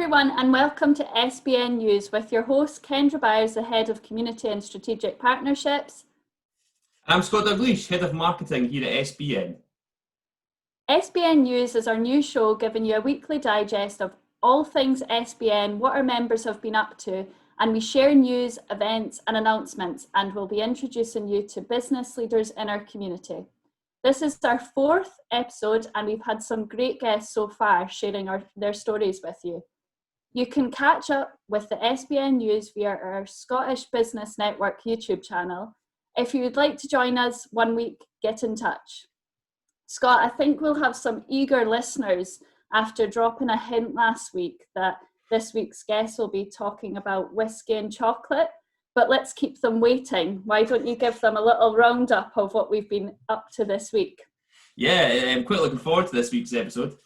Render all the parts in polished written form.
everyone, and welcome to SBN News with your host Kendra Byers, the Head of Community and Strategic Partnerships. I'm Scott Dalgleish, Head of Marketing here at SBN. SBN News is our new show giving you a weekly digest of all things SBN, what our members have been up to, and we share news, events and announcements, and we'll be introducing you to business leaders in our community. This is our 4th episode and we've had some great guests so far sharing their stories with you. You can catch up with the SBN News via our Scottish Business Network YouTube channel. If you would like to join us one week, get in touch. Scott, I think we'll have some eager listeners after dropping a hint last week that this week's guest will be talking about whiskey and chocolate. But let's keep them waiting. Why don't you give them a little roundup of what we've been up to this week? Yeah, I'm quite looking forward to this week's episode.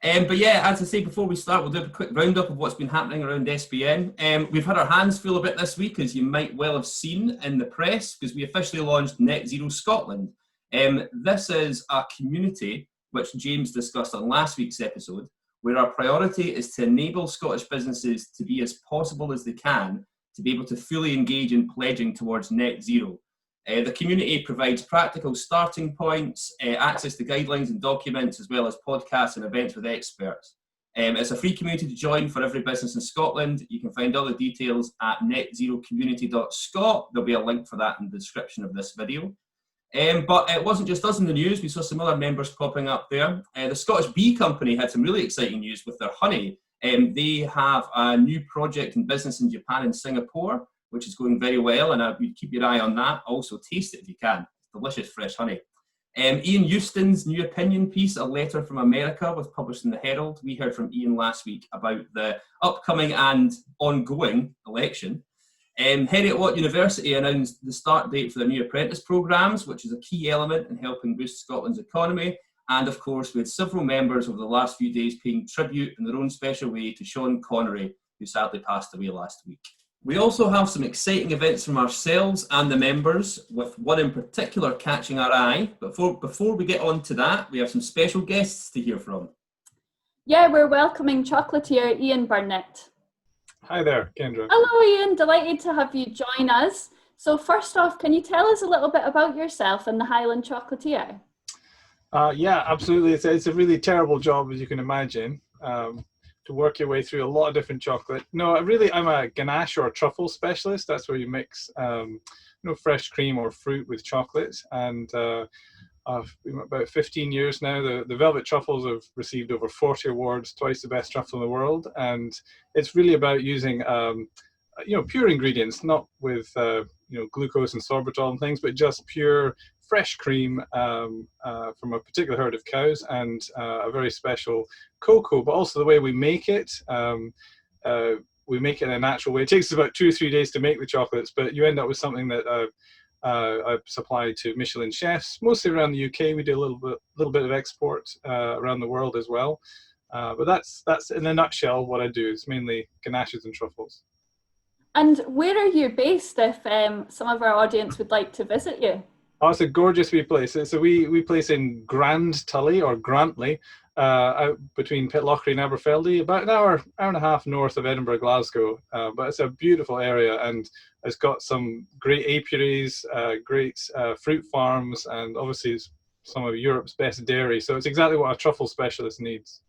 But yeah, as I say before we start, we'll do a quick roundup of what's been happening around SBN. We've had our hands full a bit this week, as you might well have seen in the press, because we officially launched Net Zero Scotland. This is a community, which James discussed on last week's episode, where our priority is to enable Scottish businesses to be as possible as they can to be able to fully engage in pledging towards net zero. The community provides practical starting points, access to guidelines and documents, as well as podcasts and events with experts. It's a free community to join for every business in Scotland. You can find all the details at netzerocommunity.scot. There'll be a link for that in the description of this video. But it wasn't just us in the news, we saw some other members popping up there. The Scottish Bee Company had some really exciting news with their honey. They have a new project in business in Japan and Singapore, which is going very well, and you'd keep your eye on that. Also taste it if you can. It's delicious fresh honey. Ian Houston's new opinion piece, A Letter from America, was published in the Herald. We heard from Ian last week about the upcoming and ongoing election. Heriot-Watt University announced the start date for their new apprentice programmes, which is a key element in helping boost Scotland's economy. And of course, we had several members over the last few days paying tribute in their own special way to Sean Connery, who sadly passed away last week. We also have some exciting events from ourselves and the members, with one in particular catching our eye. But before we get on to that, we have some special guests to hear from. Yeah, we're welcoming Chocolatier Ian Burnett. Hi there, Kendra. Hello Ian, delighted to have you join us. So first off, can you tell us a little bit about yourself and the Highland Chocolatier? Yeah, absolutely. It's a really terrible job, as you can imagine, to work your way through a lot of different chocolate. No, I'm a ganache or a truffle specialist. That's where you mix fresh cream or fruit with chocolate. And I've been about 15 years now. The Velvet Truffles have received over 40 awards, twice the best truffle in the world. And it's really about using pure ingredients, not with glucose and sorbitol and things, but just pure fresh cream from a particular herd of cows, and a very special cocoa. But also the way we make it, we make it in a natural way. It takes about 2 or 3 days to make the chocolates, but you end up with something that I supply to Michelin chefs, mostly around the UK. We do a little bit of export around the world as well. But that's in a nutshell what I do. It's mainly ganaches and truffles. And where are you based if some of our audience would like to visit you? Oh, it's a gorgeous wee place. So we place in Grand Tully or Grantley, out between Pitlochry and Aberfeldy, about an hour and a half north of Edinburgh, Glasgow. But it's a beautiful area, and it's got some great apiaries, great fruit farms, and obviously some of Europe's best dairy. So it's exactly what a truffle specialist needs.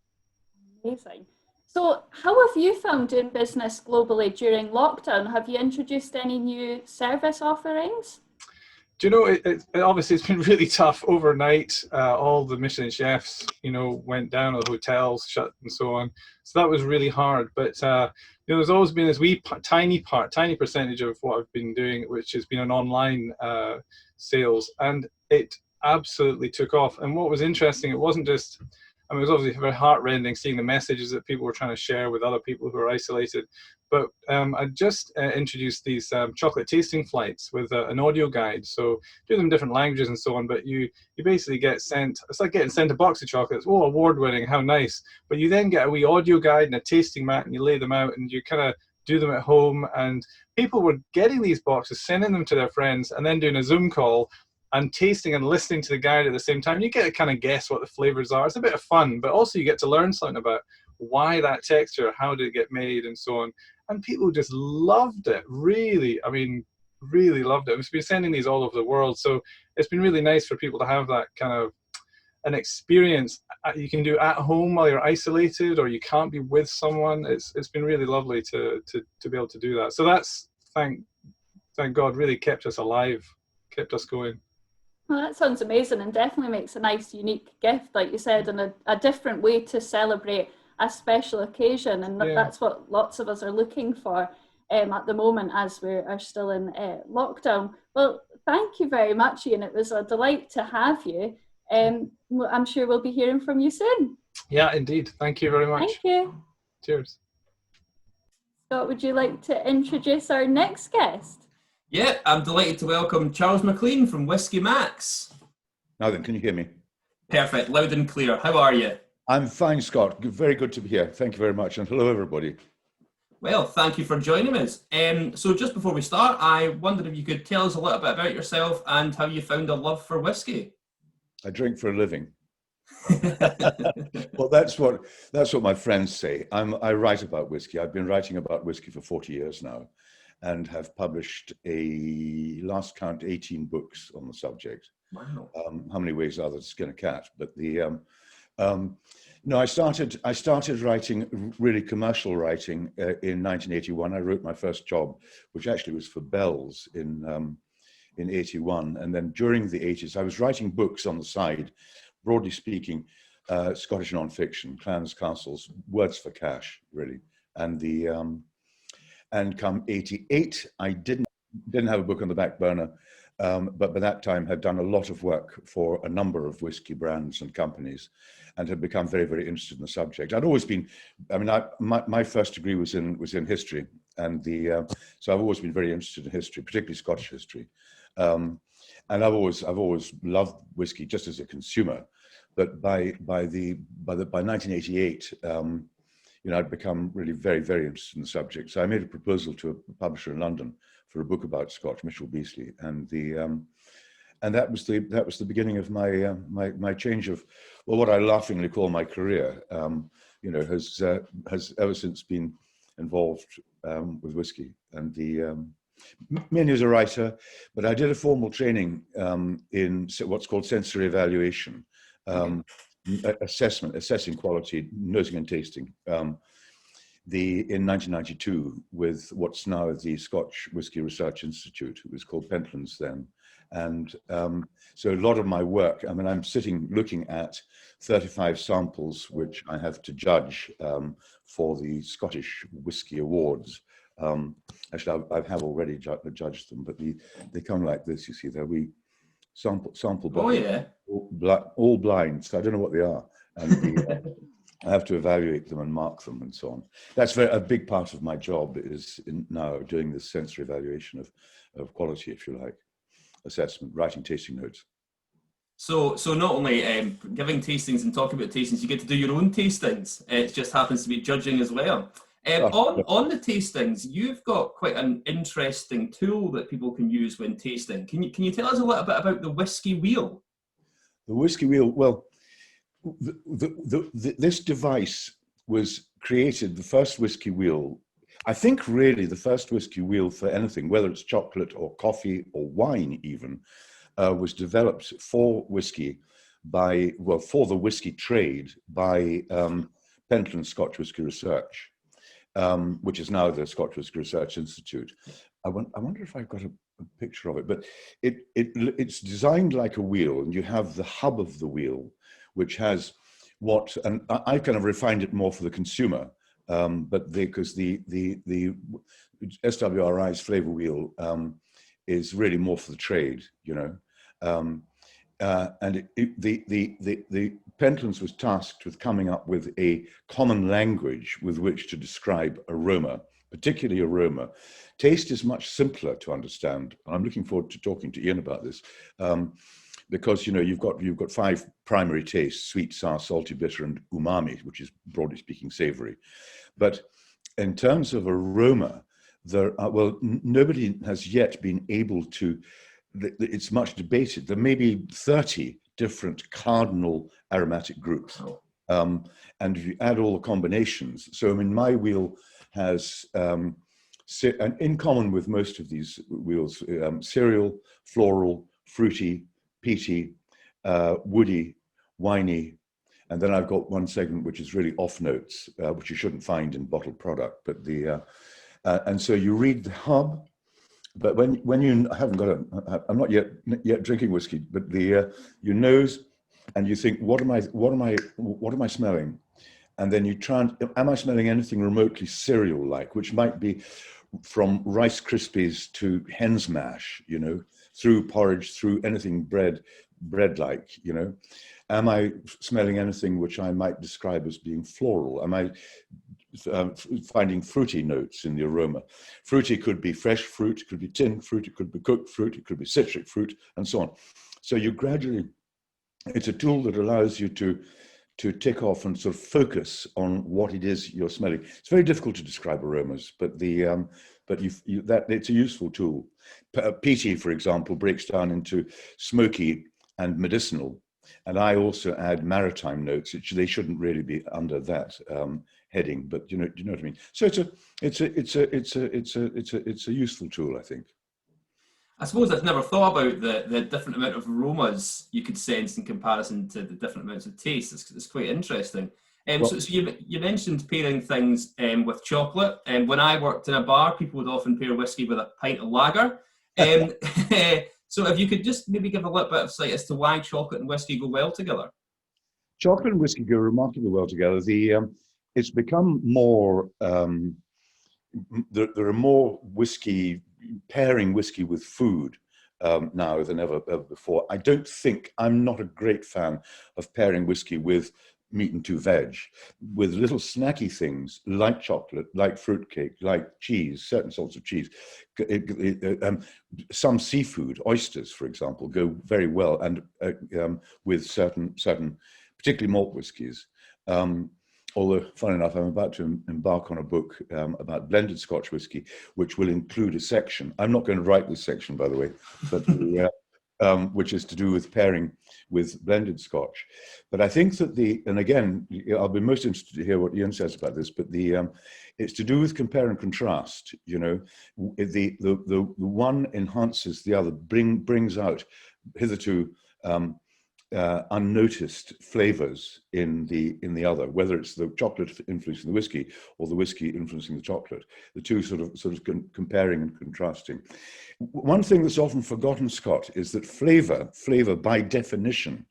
Amazing. So how have you found doing business globally during lockdown? Have you introduced any new service offerings? Do you know, it obviously it's been really tough overnight. All the Michelin chefs, went down, all the hotels shut and so on. So that was really hard. But, there's always been this wee tiny percentage of what I've been doing, which has been an online sales. And it absolutely took off. And what was interesting, it wasn't just, it was obviously very heartrending seeing the messages that people were trying to share with other people who are isolated. But I just introduced these chocolate tasting flights with an audio guide. So do them in different languages and so on, but you basically get sent, it's like getting sent a box of chocolates. Oh, award-winning, how nice. But you then get a wee audio guide and a tasting mat, and you lay them out and you kind of do them at home. And people were getting these boxes, sending them to their friends, and then doing a Zoom call and tasting and listening to the guide at the same time. You get to kind of guess what the flavors are. It's a bit of fun, but also you get to learn something about why that texture, how did it get made, and so on. And people just loved it, really. I mean, really loved it. We've been sending these all over the world, so it's been really nice for people to have that kind of an experience you can do at home while you're isolated or you can't be with someone. It's been really lovely to be able to do that. So that's, thank God, really kept us alive, kept us going. Well, that sounds amazing, and definitely makes a nice, unique gift, like you said, and a different way to celebrate a special occasion. And that's what lots of us are looking for at the moment as we are still in lockdown. Well, thank you very much, Ian. It was a delight to have you. I'm sure we'll be hearing from you soon. Yeah, indeed. Thank you very much. Thank you. Cheers. Scott, would you like to introduce our next guest? Yeah, I'm delighted to welcome Charles McLean from Whiskey Max. Now then, can you hear me? Perfect, loud and clear. How are you? I'm fine, Scott. Very good to be here. Thank you very much, and hello, everybody. Well, thank you for joining us. So just before we start, I wondered if you could tell us a little bit about yourself and how you found a love for whiskey. I drink for a living. Well, that's what my friends say. I write about whiskey. I've been writing about whiskey for 40 years now, and have published last count 18 books on the subject. Wow. How many ways are there to skin a cat? But no, I started writing, really commercial writing, in 1981. I wrote my first job, which actually was for Bell's in 81. And then during the 80s, I was writing books on the side, broadly speaking, Scottish non-fiction, clans, castles, words for cash, really. And come 88, I didn't have a book on the back burner, but by that time had done a lot of work for a number of whiskey brands and companies, and had become very, very interested in the subject. I'd always been, I mean, my first degree was in history, and so I've always been very interested in history, particularly Scottish history. And I've always loved whiskey just as a consumer, but by 1988, I'd become really very, very interested in the subject. So I made a proposal to a publisher in London for a book about Scotch, Mitchell Beasley, and that was the beginning of my change of, well, what I laughingly call my career. Has ever since been involved with whiskey, and mainly as a writer, but I did a formal training in what's called sensory evaluation, assessing quality, nosing and tasting, in 1992 with what's now the Scotch Whisky Research Institute. It was called Pentlands then. And so a lot of my work, I mean, I'm looking at 35 samples, which I have to judge for the Scottish Whisky Awards. Actually, I have already judged them, but they come like this, you see, they're sample Oh, yeah. all blind, so I don't know what they are. And I have to evaluate them and mark them and so on. That's a big part of my job, is now doing this sensory evaluation of quality, if you like, assessment, writing tasting notes. So not only giving tastings and talking about tastings, you get to do your own tastings. It just happens to be judging as well. On the tastings, you've got quite an interesting tool that people can use when tasting. Can you tell us a little bit about the whiskey wheel? The whiskey wheel, well, this device was created, the first whiskey wheel, I think really the first whiskey wheel for anything, whether it's chocolate or coffee or wine even, was developed for whiskey for the whiskey trade by Pentlands Scotch Whisky Research, which is now the Scotch Whisky Research Institute. I wonder if I've got a picture of it, but it's designed like a wheel, and you have the hub of the wheel, which has and I kind of refined it more for the consumer, but because the SWRI's flavor wheel is really more for the trade, and the Pentlands was tasked with coming up with a common language with which to describe aroma, particularly aroma. Taste is much simpler to understand, and I'm looking forward to talking to Ian about this, because you've got 5 primary tastes: sweet, sour, salty, bitter, and umami, which is broadly speaking savory. But in terms of aroma, nobody has yet been able to. It's much debated. There may be 30 different cardinal aromatic groups. And if you add all the combinations, so I mean, my wheel has, and in common with most of these wheels, cereal, floral, fruity, peaty, woody, winey, and then I've got one segment which is really off notes, which you shouldn't find in bottled product. But and so you read the hub, but when you, I haven't got I'm not yet drinking whiskey, but you nose, and you think, what am I smelling? And then you try and, am I smelling anything remotely cereal-like, which might be from Rice Krispies to hen's mash, you know, through porridge, through anything bread-like, you know. Am I smelling anything which I might describe as being floral? Am I finding fruity notes in the aroma? Fruity could be fresh fruit, it could be tinned fruit, it could be cooked fruit, it could be citric fruit, and so on. So you gradually, it's a tool that allows you to tick off and sort of focus on what it is you're smelling. It's very difficult to describe aromas, but that it's a useful tool. Peaty, for example, breaks down into smoky and medicinal, and I also add maritime notes, which they shouldn't really be under that heading, but you know what I mean. So it's a useful tool, I think. I suppose I've never thought about the different amount of aromas you could sense in comparison to the different amounts of taste. It's quite interesting. So you mentioned pairing things with chocolate. When I worked in a bar, people would often pair whiskey with a pint of lager. So if you could just maybe give a little bit of sight as to why chocolate and whiskey go well together. Chocolate and whiskey go remarkably well together. It's become more, there are more pairing whiskey with food now than ever before. I'm not a great fan of pairing whiskey with meat and two veg, with little snacky things like chocolate, like fruitcake, like cheese, certain sorts of cheese. Some seafood, oysters, for example, go very well, and with certain, particularly malt whiskies. Although, funny enough, I'm about to embark on a book about blended Scotch whisky, which will include a section. I'm not going to write this section, by the way, but which is to do with pairing with blended Scotch. But I think that and again, I'll be most interested to hear what Ian says about this, but it's to do with compare and contrast. You know, the one enhances the other, brings out hitherto unnoticed flavors in the other, whether it's the chocolate influencing the whiskey or the whiskey influencing the chocolate, the two sort of comparing and contrasting. One thing that's often forgotten, Scott, is that flavor by definition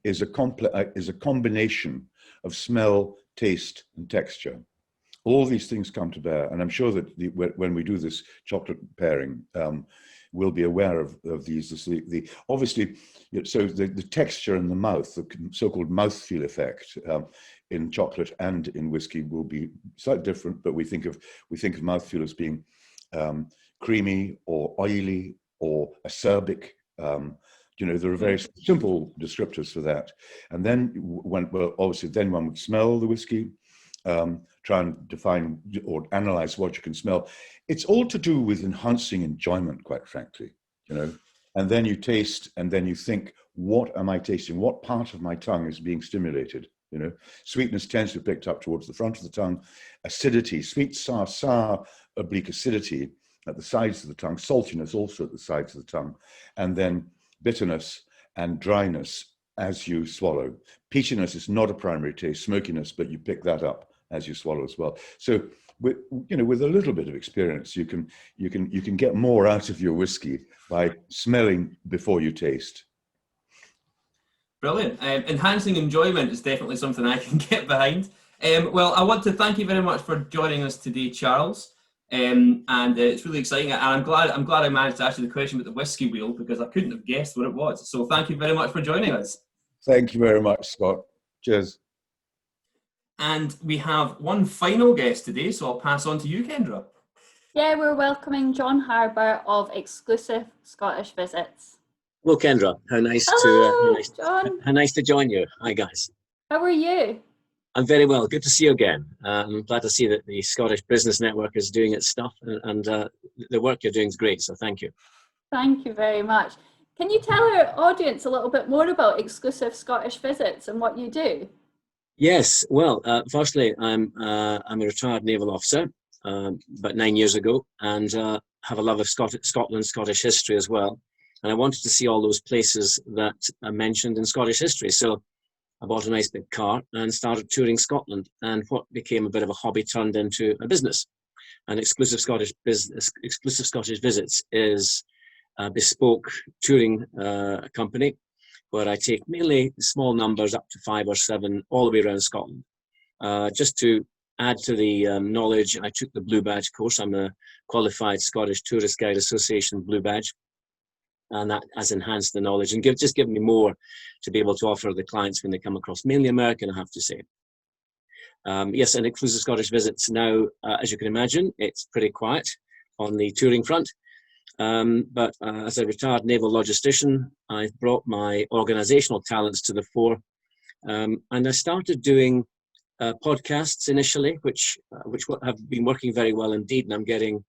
is a combination of smell, taste, and texture. All these things come to bear, and I'm sure that when we do this chocolate pairing, we'll be aware of these. Obviously, so the texture in the mouth, the so-called mouthfeel effect in chocolate and in whiskey will be slightly different, but we think of mouthfeel as being creamy or oily or acerbic. There are very simple descriptors for that. And then when we smell the whiskey, try and define or analyze what you can smell. It's all to do with enhancing enjoyment, quite frankly, you know. And then you taste, and then you think, what am I tasting? What part of my tongue is being stimulated? You know, sweetness tends to be picked up towards the front of the tongue. Acidity, sweet, sour, oblique acidity at the sides of the tongue. Saltiness also at the sides of the tongue. And then bitterness and dryness as you swallow. Peatiness is not a primary taste, smokiness, but you pick that up as you swallow as well. So, with a little bit of experience, you can get more out of your whiskey by smelling before you taste. Brilliant. Enhancing enjoyment is definitely something I can get behind. Well, I want to thank you very much for joining us today, Charles. And it's really exciting. And I'm glad I managed to ask you the question about the whiskey wheel, because I couldn't have guessed what it was. So thank you very much for joining us. Thank you very much, Scott. Cheers. And we have one final guest today, so I'll pass on to you, Kendra. Yeah, we're welcoming John Harbour of Exclusive Scottish Visits. Hello, Kendra. How nice John. How nice to join you. Hi, guys. How are you? I'm very well. Good to see you again. I'm glad to see that the Scottish Business Network is doing its stuff, and the work you're doing is great. So thank you. Thank you very much. Can you tell our audience a little bit more about Exclusive Scottish Visits and what you do? Yes, well, firstly, I'm a retired naval officer, about 9 years ago, and have a love of Scotland, Scottish history as well. And I wanted to see all those places that are mentioned in Scottish history. So I bought a nice big car and started touring Scotland. And what became a bit of a hobby turned into a business. And Exclusive Scottish Visits is a bespoke touring company where I take mainly small numbers up to 5 or 7 all the way around Scotland. Just to add to the knowledge, I took the Blue Badge course. I'm a qualified Scottish Tourist Guide Association Blue Badge, and that has enhanced the knowledge and just given me more to be able to offer the clients when they come across, mainly American, I have to say. Yes, and Exclusive Scottish Visits now, as you can imagine, it's pretty quiet on the touring front. But as a retired naval logistician, I've brought my organizational talents to the fore, and I started doing podcasts initially, which have been working very well indeed, and I'm getting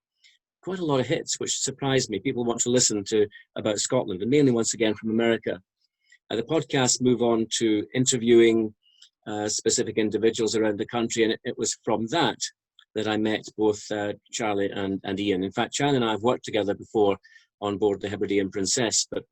quite a lot of hits, which surprised me. People want to listen to about Scotland, and mainly once again from America. The podcasts move on to interviewing specific individuals around the country, and it was from that I met both Charlie and Ian. In fact, Charlie and I have worked together before on board the Hebridean Princess, but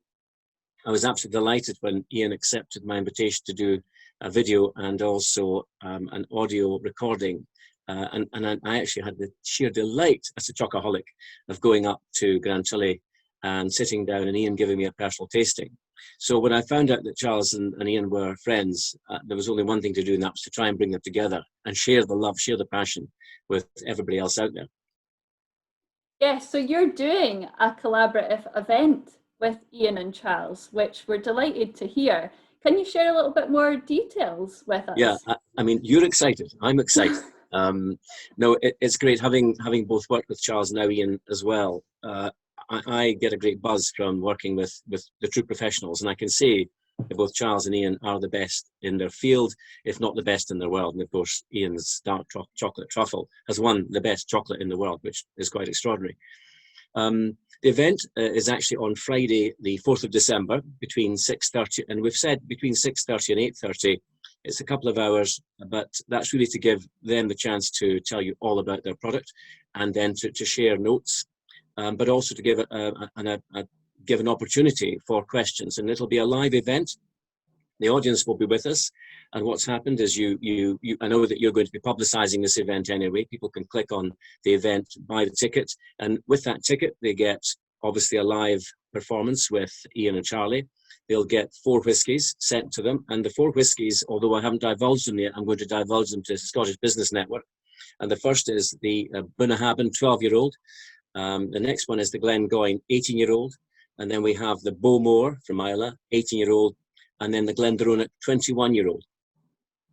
I was absolutely delighted when Ian accepted my invitation to do a video and also an audio recording. And I actually had the sheer delight as a chocoholic of going up to Grantully and sitting down and Ian giving me a personal tasting. So when I found out that Charles and Ian were friends, there was only one thing to do, and that was to try and bring them together and share the love, share the passion with everybody else out there. Yes, so you're doing a collaborative event with Ian and Charles, which we're delighted to hear. Can you share a little bit more details with us? Yeah, I mean, you're excited. I'm excited. No, it's great having both worked with Charles and now Ian as well. I get a great buzz from working with the true professionals, and I can say that both Charles and Ian are the best in their field, if not the best in the world. And of course, Ian's dark chocolate truffle has won the best chocolate in the world, which is quite extraordinary. The event is actually on Friday, the 4th of December, between 6:30, and we've said between 6:30 and 8:30. It's a couple of hours, but that's really to give them the chance to tell you all about their product, and then to share notes, but also to give give an opportunity for questions. And it'll be a live event. The audience will be with us. And what's happened is I know that you're going to be publicizing this event anyway. People can click on the event, buy the ticket, and with that ticket, they get obviously a live performance with Ian and Charlie. They'll get 4 whiskies sent to them, and the 4 whiskies, although I haven't divulged them yet, I'm going to divulge them to the Scottish Business Network. And the first is the Bunnahabhain 12-year-old. The next one is the Glengoyne 18-year-old. And then we have the Bowmore from Islay, 18-year-old, and then the Glendronach 21-year-old.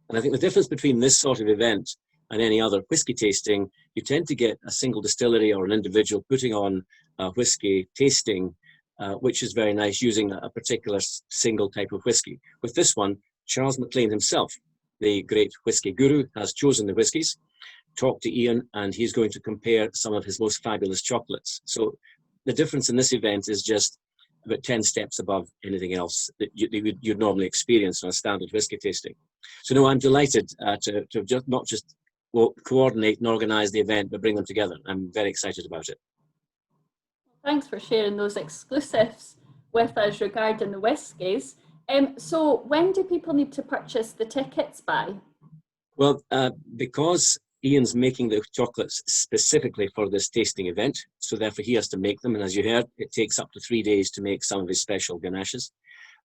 And I think the difference between this sort of event and any other whiskey tasting, you tend to get a single distillery or an individual putting on a whiskey tasting, which is very nice, using a particular single type of whiskey. With this one, Charles McLean himself, the great whiskey guru, has chosen the whiskies, talked to Ian, and he's going to compare some of his most fabulous chocolates. So the difference in this event is just about 10 steps above anything else that you'd normally experience on a standard whiskey tasting. So no, I'm delighted to just not just coordinate and organise the event, but bring them together. I'm very excited about it. Thanks for sharing those exclusives with us regarding the whiskies. So when do people need to purchase the tickets by? Well, because Ian's making the chocolates specifically for this tasting event, so therefore he has to make them. And as you heard, it takes up to 3 days to make some of his special ganaches.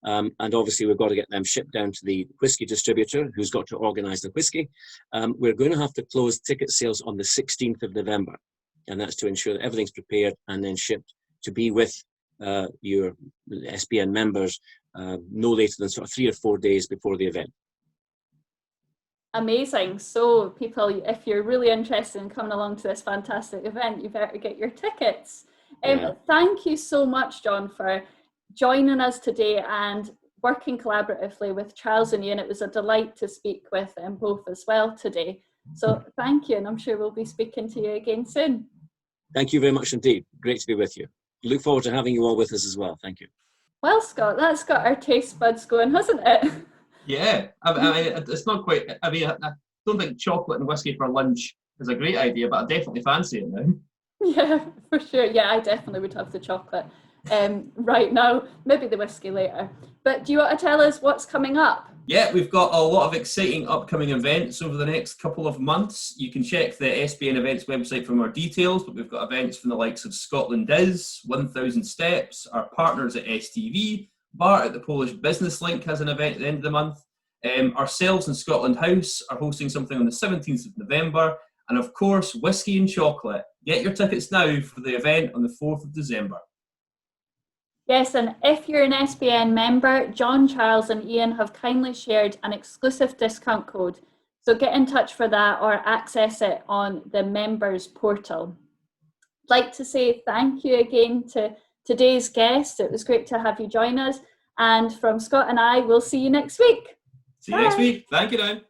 And obviously we've got to get them shipped down to the whiskey distributor, who's got to organise the whiskey. We're going to have to close ticket sales on the 16th of November. And that's to ensure that everything's prepared and then shipped to be with your SBN members no later than sort of 3 or 4 days before the event. Amazing. So people, if you're really interested in coming along to this fantastic event, you better get your tickets. Thank you so much, John, for joining us today and working collaboratively with Charles and Ian. It was a delight to speak with them both as well today. So thank you, and I'm sure we'll be speaking to you again soon. Thank you very much indeed. Great to be with you. Look forward to having you all with us as well. Thank you. Well, Scott, that's got our taste buds going, hasn't it? Yeah, I mean, it's not quite. I mean, I don't think chocolate and whiskey for lunch is a great idea, but I definitely fancy it now. Yeah, for sure. Yeah, I definitely would have the chocolate right now. Maybe the whiskey later. But do you want to tell us what's coming up? Yeah, we've got a lot of exciting upcoming events over the next couple of months. You can check the SBN events website for more details, but we've got events from the likes of Scotland Is, 1000 Steps, our partners at STV, Bart at the Polish Business Link has an event at the end of the month. Ourselves in Scotland House are hosting something on the 17th of November. And of course, Whiskey and Chocolate. Get your tickets now for the event on the 4th of December. Yes, and if you're an SBN member, John, Charles and Ian have kindly shared an exclusive discount code. So get in touch for that or access it on the members portal. I'd like to say thank you again to today's guest. It was great to have you join us. And from Scott and I, we'll see you next week. See you next week. Thank you now.